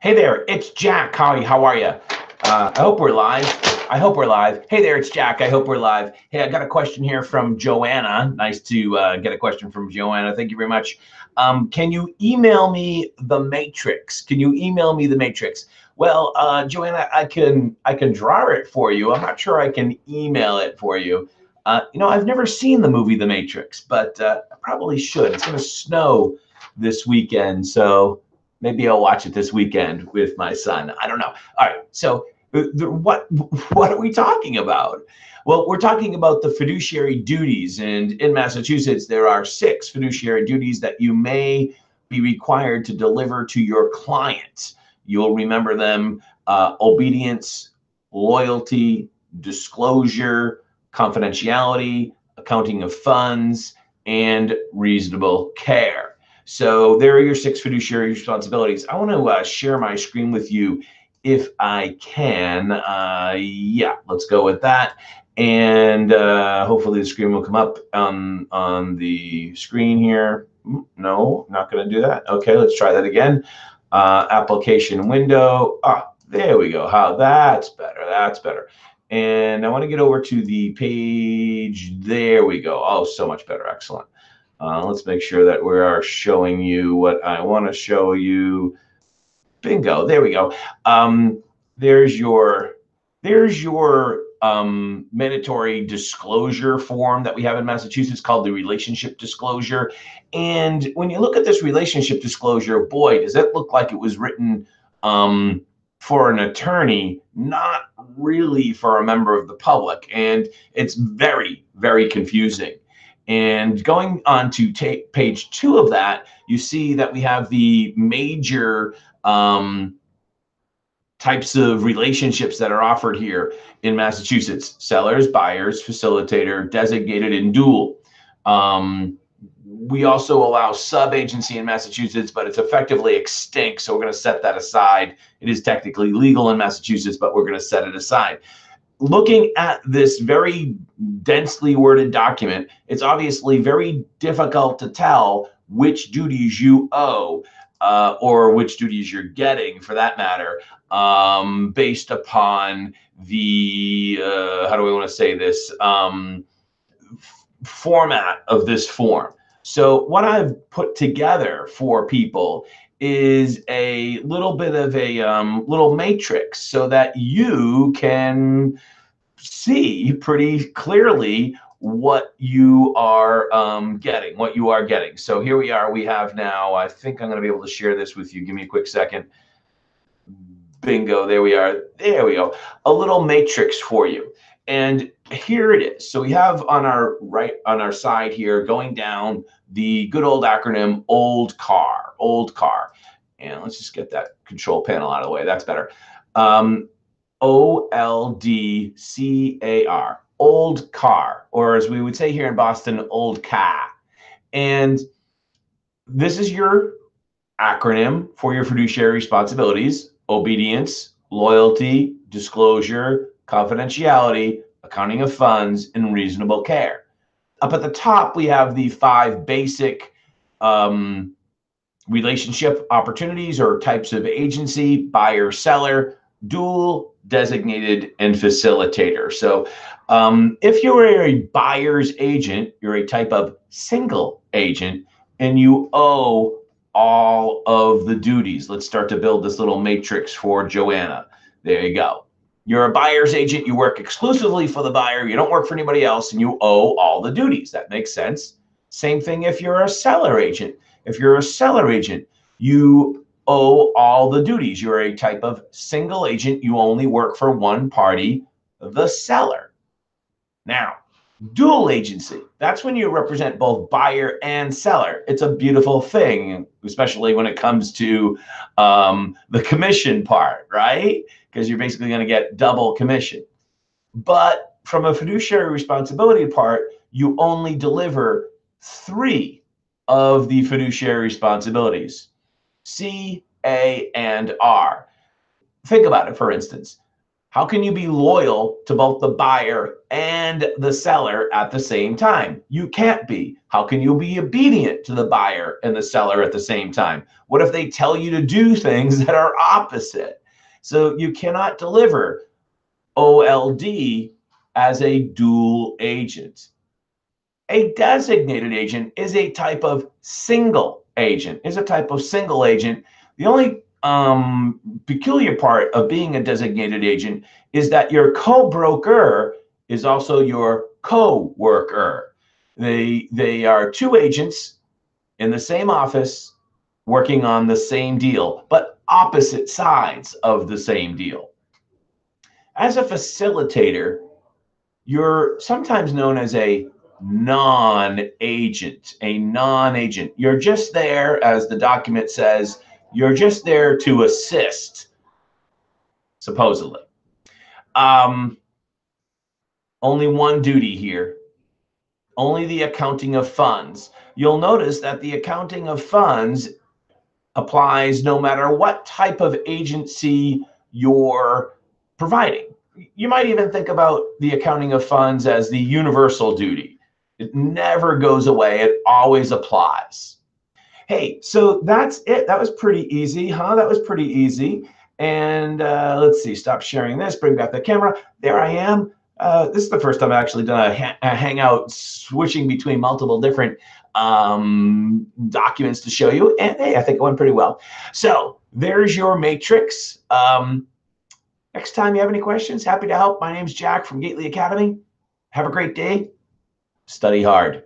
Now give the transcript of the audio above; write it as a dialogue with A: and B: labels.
A: Hey there, it's Jack. How are you? I hope we're live. I hope we're live. Hey there, it's Jack. I hope we're live. Hey, I got a question here from Johanna. Nice to get a question from Johanna. Thank you very much. Can you email me the matrix? Can you email me the matrix? Well, Johanna, I can draw it for you. I'm not sure I can email it for you. I've never seen the movie The Matrix, but I probably should. It's going to snow this weekend, so maybe I'll watch it this weekend with my son. I don't know. All right. So what are we talking about? Well, we're talking about the fiduciary duties. And in Massachusetts, there are 6 fiduciary duties that you may be required to deliver to your client. You'll remember them: obedience, loyalty, disclosure, confidentiality, accounting of funds, and reasonable care. So there are your 6 fiduciary responsibilities. I want to share my screen with you if I can. Yeah, let's go with that. And hopefully the screen will come up on the screen here. No, not going to do that. Okay, let's try that again. Application window. There we go. That's better. That's better. And I want to get over to the page. There we go. Oh, so much better. Excellent. Let's make sure that we are showing you what I want to show you. Bingo. There we go. There's your mandatory disclosure form that we have in Massachusetts called the relationship disclosure. And when you look at this relationship disclosure, boy, does it look like it was written for an attorney, not really for a member of the public. And it's very, very confusing. And going on to page 2 of that, you see that we have the major types of relationships that are offered here in Massachusetts: sellers, buyers, facilitator, designated, and dual. We also allow sub-agency in Massachusetts, but it's effectively extinct, so we're going to set that aside. It is technically legal in Massachusetts, but we're going to set it aside. Looking at this very densely worded document, it's obviously very difficult to tell which duties you owe, or which duties you're getting, for that matter, based upon the, how do we want to say this, format of this form. So what I've put together for people is a little bit of a little matrix so that you can see pretty clearly what you are getting. So here we are. We have now, I think I'm going to be able to share this with you. Give me a quick second. Bingo. There we are. There we go. A little matrix for you. And here it is. So we have on our right, on our side here, going down, the good old acronym old car. And let's just get that control panel out of the way. That's better. OLDCAR, old car, or as we would say here in Boston, old car. And this is your acronym for your fiduciary responsibilities: obedience, loyalty, disclosure, confidentiality, accounting of funds, and reasonable care. Up at the top, we have the 5 basic relationship opportunities or types of agency: buyer, seller, dual, designated, and facilitator. So if you're a buyer's agent, you're a type of single agent, and you owe all of the duties. Let's start to build this little matrix for Johanna. There you go. You're a buyer's agent. You work exclusively for the buyer. You don't work for anybody else, and you owe all the duties. That makes sense. Same thing if you're a seller agent. If you're a seller agent, you owe all the duties. You're a type of single agent. You only work for one party, the seller. Now, dual agency, that's when you represent both buyer and seller. It's a beautiful thing, especially when it comes to the commission part, right? Because you're basically going to get double commission. But from a fiduciary responsibility part, you only deliver 3 of the fiduciary responsibilities: C, A, and R. Think about it, for instance. How can you be loyal to both the buyer and the seller at the same time? You can't be. How can you be obedient to the buyer and the seller at the same time? What if they tell you to do things that are opposite? So you cannot deliver OLD as a dual agent. A designated agent is a type of single agent, The only peculiar part of being a designated agent is that your co-broker is also your co-worker. They are two agents in the same office working on the same deal, but opposite sides of the same deal. As a facilitator, you're sometimes known as a non-agent. You're just there, as the document says, you're just there to assist, supposedly. Only one duty here, only the accounting of funds. You'll notice that the accounting of funds applies no matter what type of agency you're providing. You might even think about the accounting of funds as the universal duty. It never goes away. It always applies. Hey, so that's it. That was pretty easy, huh? That was pretty easy. And let's see, stop sharing this, bring back the camera. There I am. This is the first time I've actually done a hangout switching between multiple different documents to show you. And hey, I think it went pretty well. So there's your matrix. Next time you have any questions, happy to help. My name's Jack from GatelyAcademy. Have a great day. Study hard.